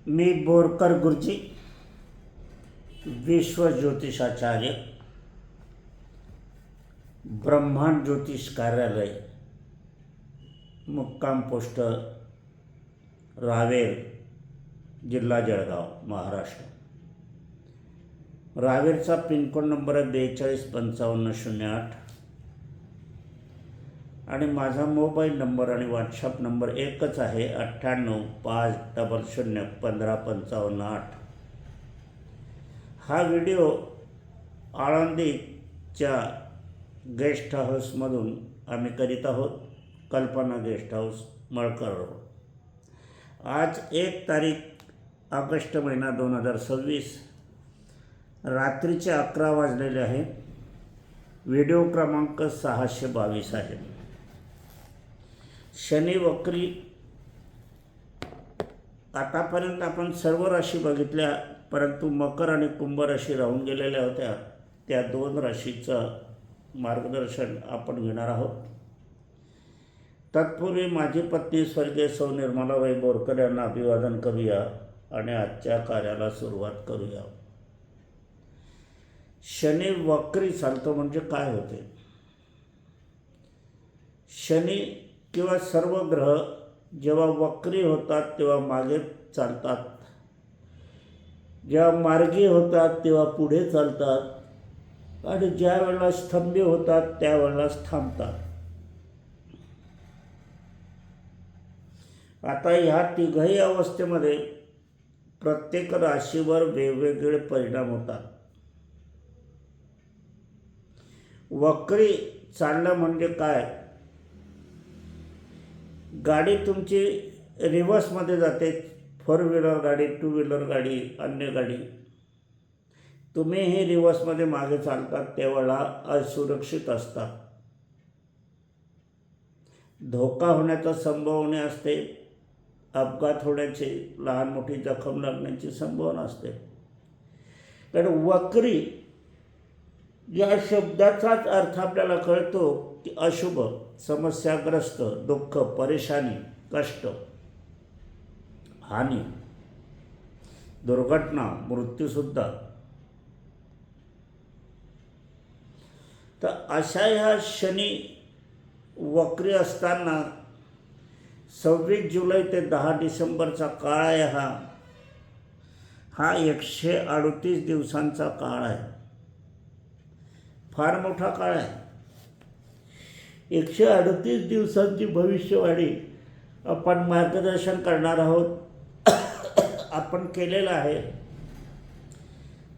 मी बोरकर गुरुजी, विश्व ज्योतिषाचार्य, ब्रह्मांड ज्योतिष कार्यालय, मुक्काम पोस्ट रावेर, जिल्हा जळगाव, महाराष्ट्र. रावेरचा पिनकोड नंबर आहे 425508 आणि माझा मोबाईल नंबर आणि व्हॉट्सअप नंबर एकच आहे 9850015558. हा व्हिडिओ आळंदीच्या गेस्ट हाऊसमधून आम्ही करीत आहोत. कल्पना गेस्ट हाऊस, मळकर रोड. आज 1 तारीख ऑगस्ट महिना 2026, रात्रीचे 11 वाजलेले आहे. व्हिडिओ क्रमांक 622 आहे. शनी वक्री. आतापर्यंत आपण सर्व राशी बघितल्या, परंतु मकर आणि कुंभ राशी राहून गेलेल्या होत्या. त्या 2 राशीचं मार्गदर्शन आपण घेणार आहोत. तत्पूर्वी माझी पत्नी स्वर्गीय सौ निर्मलाबाई बोरकर यांना अभिवादन करूया आणि आजच्या कार्याला सुरुवात करूया. शनी वक्री चालतो म्हणजे काय होते? शनी किंवा सर्व ग्रह जेव्हा वक्री होतात तेव्हा मागे चालतात, जेव्हा मार्गी होतात तेव्हा पुढे चालतात आणि ज्या वेळेला स्तंभी होतात त्यावेळेलाच थांबतात. आता ह्या तिघही अवस्थेमध्ये प्रत्येक राशीवर वेगवेगळे परिणाम होतात. वक्री चालणं म्हणजे काय? गाडी तुमची रिव्हर्समध्ये जाते. 4 व्हीलर गाडी, 2 व्हीलर गाडी, अन्य गाडी. तुम्हीही रिव्हर्समध्ये मागे चालतात त्यावेळेला असुरक्षित असतात. धोका होण्याचा संभावना असते, अपघात होण्याची, लहान मोठी जखम लागण्याची संभावना असते. कारण वक्री या शब्दाचाच अर्थ आपल्याला कळतो की अशुभ, समस्याग्रस्त, दुःख, परेशानी, कष्ट, हानी, दुर्घटना, मृत्यूसुद्धा. तर अशा ह्या शनी वक्री असताना 26 जुलै ते 10 डिसेंबरचा काळ आहे. हा 138 दिवसांचा काळ आहे. फार मोठा काळ आहे. 138 दिवसांची भविष्यवाणी आपण मार्गदर्शन करणार आहोत. आपण केलेलं आहे.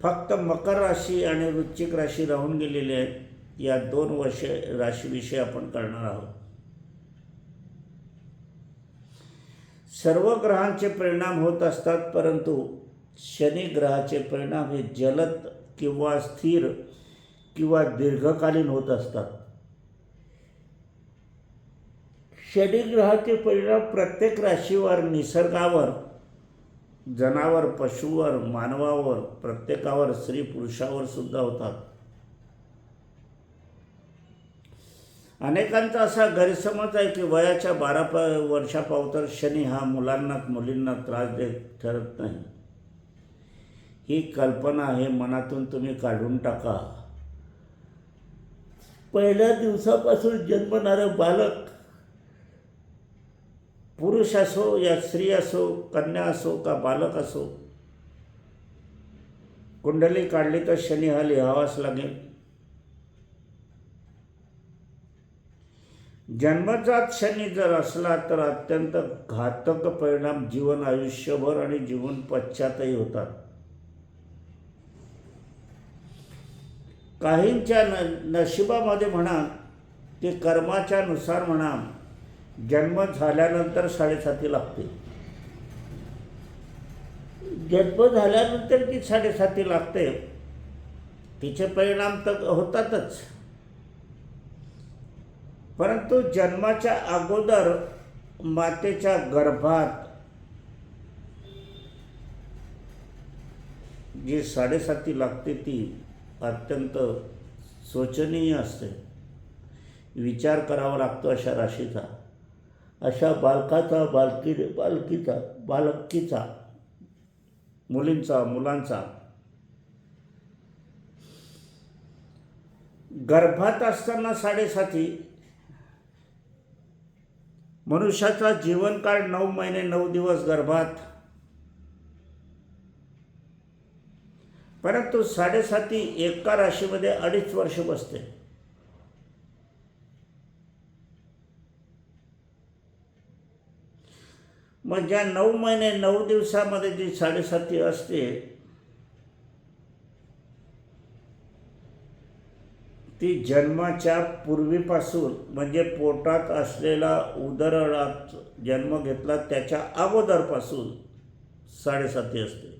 फक्त मकर राशी आणि वृश्चिक राशी राहून गेलेली आहेत. या 2 राशीविषयी आपण करणार आहोत. सर्व ग्रहांचे परिणाम होत असतात, परंतु शनी ग्रहाचे परिणाम हे जलद किंवा स्थिर किंवा दीर्घकालीन होत असतात. शनी ग्रहाचे परिणाम प्रत्येक राशीवर, निसर्गावर, जनावर, पशुवर, मानवावर, प्रत्येकावर, स्त्री पुरुषावर सुद्धा होतात. अनेकांचा असा गैरसमज आहे की वयाच्या 12 वर्षापावतर शनी हा मुलींना त्रास देत ठरत नाही. ही कल्पना आहे, मनातून तुम्ही काढून टाका. पहिल्या दिवसापासून जन्मणारं बालक, पुरुष असो या स्त्री असो, कन्या असो का बालक असो, कुंडली काढली तर शनी हा लिहावाच लागेल. जन्मजात शनी जर असला तर अत्यंत घातक परिणाम जीवन आयुष्यभर आणि जीवन पश्चातही होतात. काहींच्या नशिबामध्ये म्हणा ते कर्माच्या नुसार म्हणा, जन्म झाल्यानंतर 7.5 लागते. जन्म झाल्यानंतर ती 7.5 लागते. तिचे परिणाम तर होतातच, परंतु जन्माच्या अगोदर मातेच्या गर्भात जी 7.5 लागते ती अत्यंत शोचनीय असते. विचार करावा लागतो अशा राशीचा, अशा बालकीचा मुलींचा, मुलांचा गर्भात असताना 7.5 मनुष्याचा जीवनकाळ 9 महिने 9 दिवस गर्भात, परंतु 7.5 एका राशीमध्ये 2.5 वर्ष बसते. मग ज्या 9 महिने 9 दिवसामध्ये जी 7.5 असते ती जन्माच्या पूर्वीपासून, म्हणजे पोटात असलेला उदरात जन्म घेतला त्याच्या अगोदरपासून 7.5 असते.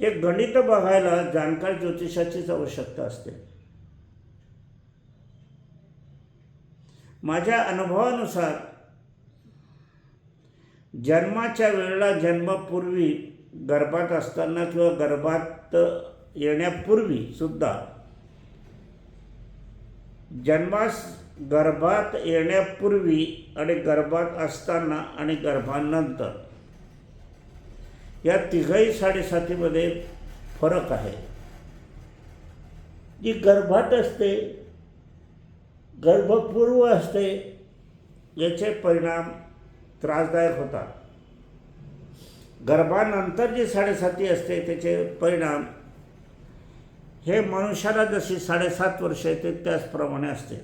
हे गणित बघायला जाणकार ज्योतिषाचीच आवश्यकता असते. माझ्या अनुभवानुसार जन्माच्या वेळेला, जन्मापूर्वी, गर्भात असताना किंवा गर्भात येण्यापूर्वी सुद्धा, गर्भात येण्यापूर्वी आणि गर्भात असताना आणि गर्भानंतर या तिघही 7.5मध्ये फरक आहे. जी गर्भात असते, गर्भपूर्व असते, याचे परिणाम त्रासदायक होतात. गर्भानंतर जी 7.5 असते त्याचे परिणाम हे मनुष्याला जशी 7.5 वर्ष येते त्याचप्रमाणे असते.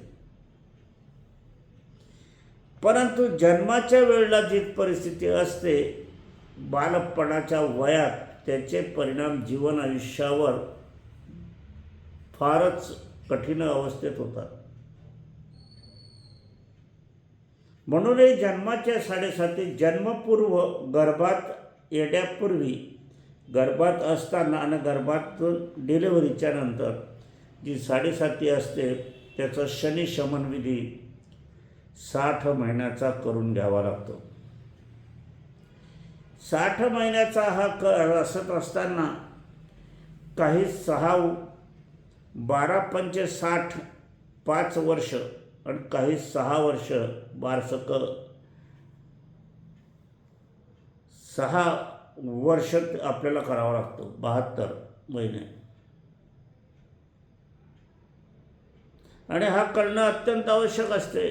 परंतु जन्माच्या वेळेला जी परिस्थिती असते, बालपणाच्या वयात, त्याचे परिणाम जीवन आयुष्यावर फारच कठीण अवस्थेत होतात. म्हणूनही जन्माच्या 7.5 जन्मपूर्व, गर्भात येण्यापूर्वी, गर्भात असताना आणि गर्भातून डिलिव्हरीच्या नंतर जी 7.5 असते त्याचा शनी शमन विधी 60 महिन्याचा करून घ्यावा लागतो. 60 महिन्याचा हा असत असताना काही 12 पंचे 60 5 वर्ष आणि काही 6 वर्ष बारसक 6 वर्ष आपल्याला करावा लागतो, 72 महिने. आणि हा करणं अत्यंत आवश्यक असते.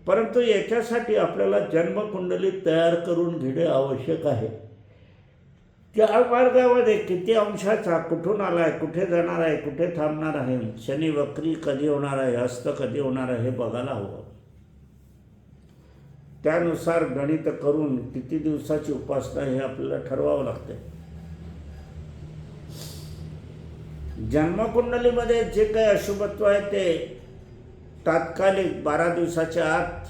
परंतु याच्यासाठी आपल्याला जन्मकुंडली तयार करून घेणे आवश्यक आहे. त्या मार्गामध्ये किती अंशाचा, कुठून आला आहे, कुठे जाणार आहे, कुठे थांबणार आहे, शनी वक्री कधी होणार आहे, अस्त कधी होणार आहे हे बघायला हवं. त्यानुसार गणित करून किती दिवसाची उपासना हे आपल्याला ठरवावं लागते. जन्मकुंडलीमध्ये जे काही अशुभत्व आहे ते तात्कालिक 12 दिवसाच्या आत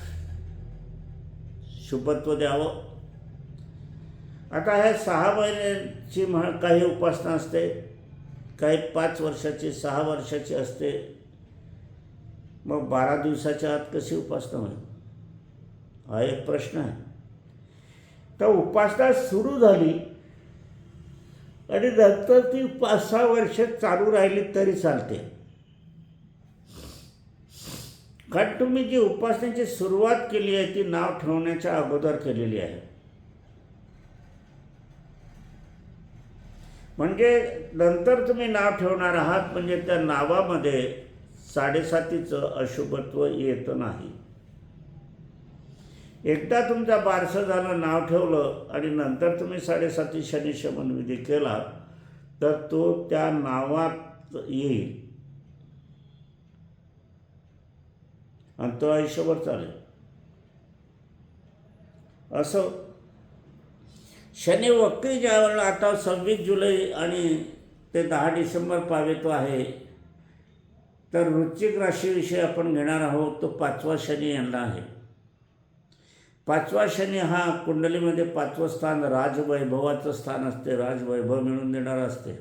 शुभत्व द्यावं. आता ह्या 6 महिन्याची काही उपासना असते, काही 5 वर्षाची, 6 वर्षाची असते. मग 12 दिवसाच्या आत कशी उपासना होईल हा एक प्रश्न आहे. तर उपासना सुरू झाली आणि नंतर ती 5-6 वर्ष चालू राहिली तरी चालते. कारण तुम्ही जी उपासनेची सुरुवात केली आहे ती नाव ठेवण्याच्या अगोदर केलेली आहे. म्हणजे नंतर तुम्ही नाव ठेवणार आहात, म्हणजे त्या नावामध्ये 7.5चं अशुभत्व येत नाही. एकदा तुमचा बारसं झालं, नाव ठेवलं आणि नंतर तुम्ही 7.5 शनी शमन विधी केला तर तो त्या नावात येईल आणि तो आयुष्यभर चालेल. असं शनी वक्री ज्या वेळेला आता 26 जुलै आणि ते 10 डिसेंबर पावेतो आहे, तर वृश्चिक राशीविषयी आपण घेणार आहोत. तो 5वा शनी यांना आहे. 5वा शनी हा कुंडलीमध्ये 5वं स्थान राजवैभवाचं स्थान असते, राजवैभव मिळवून देणारं असते.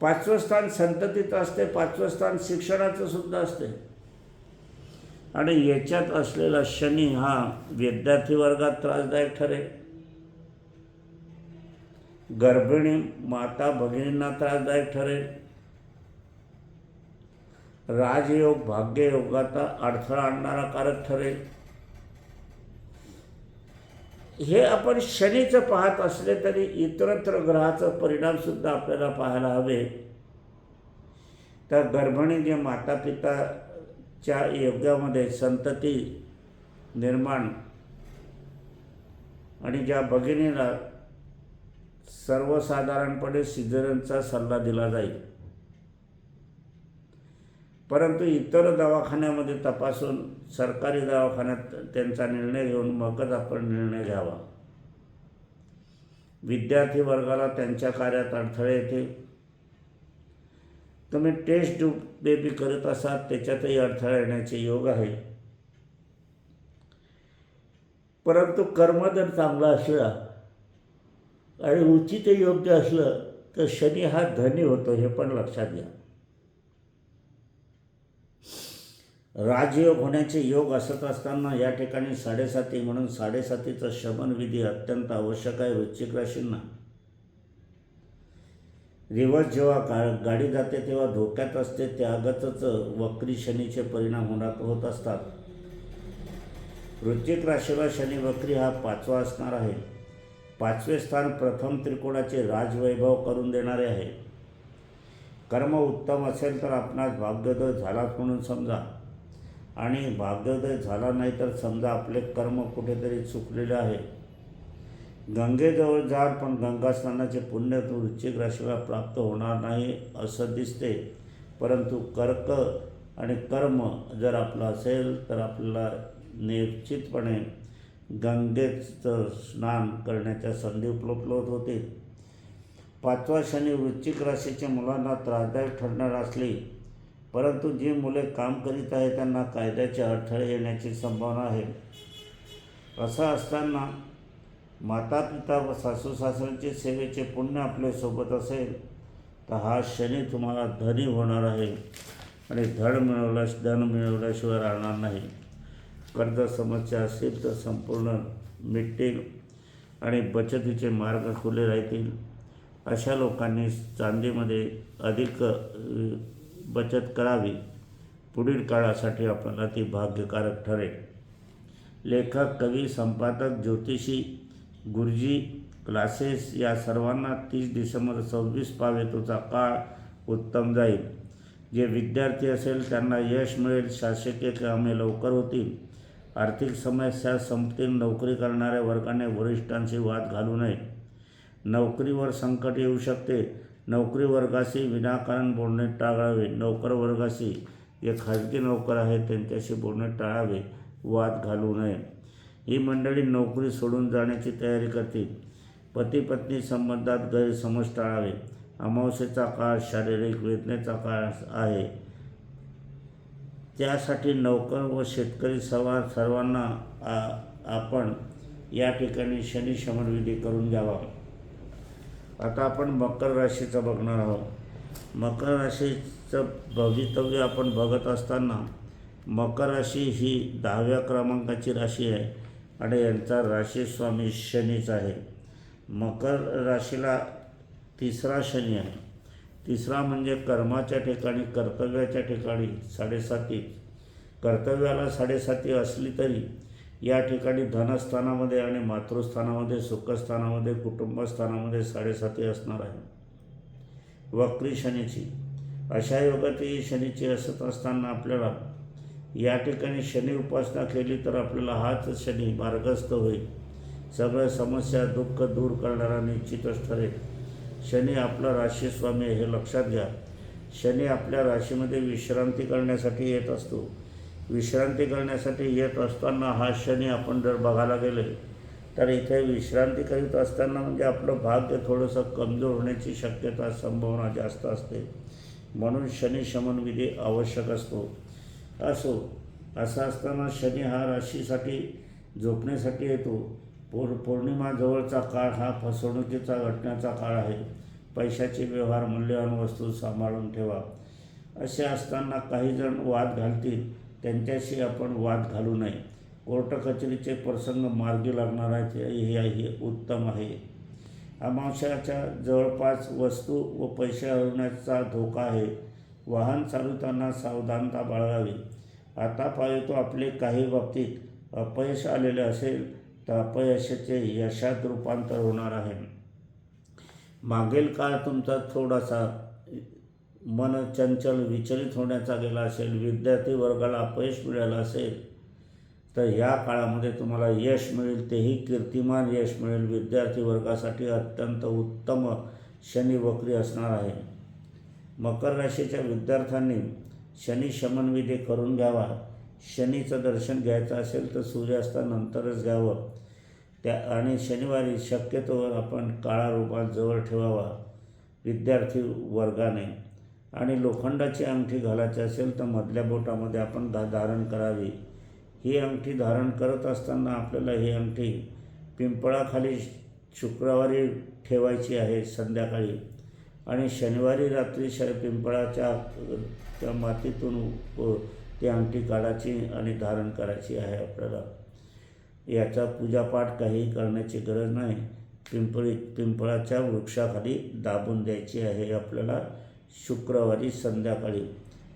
5वं स्थान संततीचं असते, 5वं स्थान शिक्षणाचं सुद्धा असते. आणि याच्यात असलेला शनी हा विद्यार्थी वर्गात त्रासदायक ठरेल, गर्भिणी माता भगिनींना त्रासदायक ठरेल, राजयोग भाग्ययोगाचा अडथळा आणणारा कारक ठरेल. हे आपण शनीचं पाहत असले तरी इतरत्र ग्रहाचा परिणामसुद्धा आपल्याला पाहायला हवे. तर गर्भिणी जे माता पिताच्या योगामध्ये संतती निर्माण आणि ज्या भगिनीला सर्वसाधारणपणे सिझेरियनचा सल्ला दिला जाईल, परंतु इतर दवाखान्यामध्ये तपासून सरकारी दवाखान्यात त्यांचा निर्णय घेऊन मगच आपण निर्णय घ्यावा. विद्यार्थी वर्गाला त्यांच्या कार्यात अडथळे येते. तुम्ही टेस्ट ट्यूब बेबी करत असाल त्याच्यातही अडथळा येण्याचे योग आहे. परंतु कर्म जर चांगला असला आणि उचित योग्य असलं तर शनी हा धनी होतो, हे पण लक्षात घ्या. राजयोग होण्याचे योग असत असताना या ठिकाणी 7.5 म्हणून 7.5चा शमन विधी अत्यंत आवश्यक आहे. वृश्चिक राशींना रिवर्स जेव्हा गाडी जाते तेव्हा धोक्यात असते, त्यागतच वक्री शनीचे परिणाम होत असतात. वृश्चिक राशीला शनी वक्री हा 5वा असणार आहे. 5वे स्थान प्रथम त्रिकोणाचे राजवैभव करून देणारे आहे. कर्म उत्तम असेल तर आपणास भाग्योदय झालाच म्हणून समजा, आणि भाग्योदय झाला नाही तर समजा आपले कर्म कुठेतरी चुकलेले आहे. गंगेजवळ जाल पण गंगा स्नानाचे पुण्य वृश्चिक राशीला प्राप्त होणार नाही असं दिसते. परंतु कर्क आणि कर्म जर आपलं असेल तर आपल्याला निश्चितपणे गंगेचं स्नान करण्याच्या संधी उपलब्ध होतील. 5वा शनी वृश्चिक राशीच्या मुलांना त्रासदायक ठरणार असली, परंतु जी मुले काम करीत आहेत त्यांना कायद्याचे अडथळे येण्याची संभावना आहे. असं असताना माता पिता व सासू सासऱ्यांचे सेवेचे पुण्य आपल्यासोबत असेल तर हा शनी तुम्हाला धनी होणार आहे आणि धन मिळवल्याशिवाय राहणार नाही. कर्ज समस्या असतील तर संपूर्ण मिटतील आणि बचतीचे मार्ग खुले राहतील. अशा लोकांनी चांदीमध्ये अधिक बचत करावी. पुढील काळासाठी आपल्याला ती भाग्यकारक ठरेल. लेखक, कवी, संपादक, ज्योतिषी, गुरुजी, क्लासेस या सर्वांना 30 डिसेंबर 26 पावेतोचा काळ उत्तम जाईल. जे विद्यार्थी असेल त्यांना यश मिळेल. शासकीय कामे लवकर होतील. आर्थिक समस्या संपतील. नोकरी करणाऱ्या वर्गाने वरिष्ठांशी वाद घालू नये. नोकरीवर संकट येऊ शकते. नोकरी वर्गाशी विनाकारण बोलणे टाळावे. नोकर वर्गाशी, जे खाजगी नोकर आहेत त्यांच्याशी बोलणे टाळावे. वाद घालू नये. ही मंडळी नोकरी सोडून जाण्याची तयारी करतील. पती पत्नी संबंधात गैरसमज टाळावे. अमावस्येचा काळ शारीरिक वेदनेचा काळ आहे. त्यासाठी नोकर व शेतकरी सर्वांना आपण या ठिकाणी शनी शमन विधी करून घ्यावा. आता आपण मकर राशीचं बघणार आहोत. मकर राशीचं भवितव्य आपण बघत असताना मकर राशी ही 10व्या क्रमांकाची राशी आहे आणि यांचा राशीस्वामी शनीच आहे. मकर राशीला 3रा शनी आहे. 3रा म्हणजे कर्माच्या ठिकाणी, कर्तव्याच्या ठिकाणी 7.5. कर्तव्याला 7.5 असली तरी या ठिकाणी धनस्थानामध्ये आणि मातृस्थानामध्ये, सुखस्थानामध्ये, कुटुंबस्थानामध्ये 7.5 असणार आहे. वक्री शनीची अशा योगातही शनीची असत असताना आपल्याला या ठिकाणी शनी उपासना केली तर आपल्याला हाच शनी मार्गस्थ होईल. सगळ्या समस्या दुःख दूर करणारा निश्चितच ठरेल. शनी आपला राशीस्वामी हे लक्षात घ्या. शनी आपल्या राशीमध्ये विश्रांती करण्यासाठी येत असतो. विश्रांती करण्यासाठी येत असताना हा शनी आपण जर बघायला गेले तर इथे विश्रांती करीत असताना म्हणजे आपलं भाग्य थोडंसं कमजोर होण्याची शक्यता, संभावना जास्त असते. म्हणून शनी शमन विधी आवश्यक असतो. असं असताना शनी हा राशीसाठी झोपण्यासाठी येतो. पौर्णिमा जवळचा काळ हा फसवणुकीचा घटण्याचा काळ आहे. पैशाचे व्यवहार, मूल्यवान वस्तू सांभाळून ठेवा. असे असताना काही जण वाद घालतील, त्यांच्याशी आपण वाद घालू नये. कोर्ट कचेरीचे प्रसंग मार्गी लागणार आहेत, हे उत्तम आहे. अमावस्याच्या जवळपास वस्तू व पैसे हरवण्याचा धोका आहे. वाहन चालवताना सावधानता बाळगावी. आता पाहतो आपले काही बाबतीत अपयश आलेले असेल तर अपयशाचे यशात रूपांतर होणार आहे. मागील काळ तुमचा थोडासा मन चंचल विचलित होण्याचा गेला असेल, विद्यार्थी वर्गाला अपयश मिळालं असेल तर या काळामध्ये तुम्हाला यश मिळेल, तेही कीर्तिमान यश मिळेल. विद्यार्थी वर्गासाठी अत्यंत उत्तम शनी वक्री असणार आहे. मकर राशीच्या विद्यार्थ्यांनी शनी शमन विधी करून घ्यावा. शनीचं दर्शन घ्यायचं असेल तर सूर्यास्तानंतरच घ्यावं. आणि शनिवारी शक्यतोवर आपण काळा रुमाल जवळ ठेवावा विद्यार्थी वर्गाने. आणि लोखंडाची अंगठी घालायची असेल तर मधल्या बोटामध्ये आपण धारण करावी. ही अंगठी धारण करत असताना आपल्याला ही अंगठी पिंपळाखाली शुक्रवारी ठेवायची आहे संध्याकाळी. आणि शनिवारी रात्री पिंपळाच्या मातीतून ती अंगठी काढायची आणि धारण करायची आहे आपल्याला. याचा पूजापाठ काही करण्याची गरज नाही. पिंपळाच्या वृक्षाखाली दाबून द्यायची आहे आपल्याला शुक्रवारी संध्याकाळी.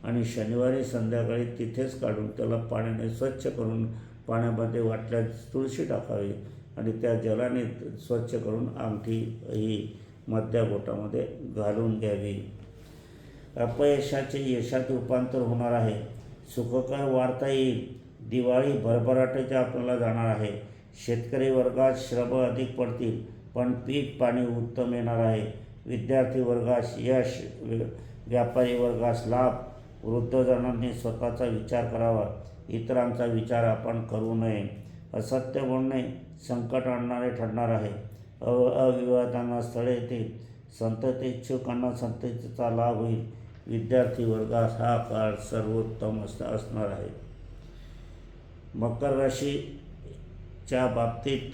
आणि शनिवारी संध्याकाळी तिथेच काढून त्याला पाण्याने स्वच्छ करून पाण्यामध्ये वाटल्यास तुळशी टाकावी आणि त्या जलाने स्वच्छ करून अंगठी ही मधल्या बोटामध्ये घालून घ्यावी. अपयशाचे यशात रूपांतर होणार आहे. सुखकर वार्ता येईल. दिवाळी भरभराटीचे आपल्याला जाणार आहे. शेतकरी वर्गात श्रम अधिक पडतील पण पीक पाणी उत्तम येणार आहे. विद्यार्थी वर्गास यश, व्यापारी वर्गास लाभ. वृद्धजनांनी स्वतःचा विचार करावा, इतरांचा विचार आपण करू नये. असत्य बोलणे संकट आणणारे ठरणार आहे. अविवाहितांना स्थळे येतील. संतती इच्छुकांना संततीचा लाभ होईल. विद्यार्थी वर्गास हा काळ सर्वोत्तम असणार आहे. मकर राशीच्या बाबतीत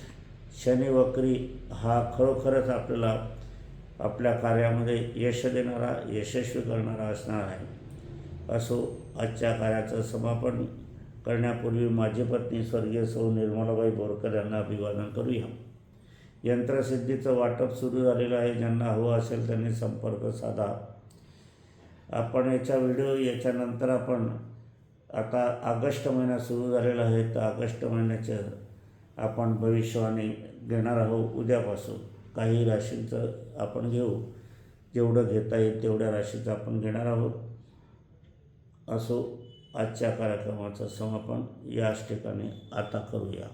शनी वक्री हा खरोखरच आपल्याला आपल्या कार्यामध्ये यश देणारा, यशस्वी करणारा असणार आहे. असो, आजच्या कार्याचं समापन करण्यापूर्वी माझी पत्नी स्वर्गीय सौ निर्मलाबाई बोरकर यांना अभिवादन करूया. यंत्रसिद्धीचं वाटप सुरू झालेलं आहे. ज्यांना हवं असेल त्यांनी संपर्क साधा. आपण याच्यानंतर आपण आता ऑगस्ट महिना सुरू झालेला आहे तर ऑगस्ट महिन्याचं आपण भविष्यवाणी घेणार आहोत. उद्यापासून काही राशींचं आपण घेऊ. जेवढं घेता येईल तेवढ्या राशीचं आपण घेणार आहोत. असो, आजच्या कार्यक्रमाचं समापन याच ठिकाणी आता करूया.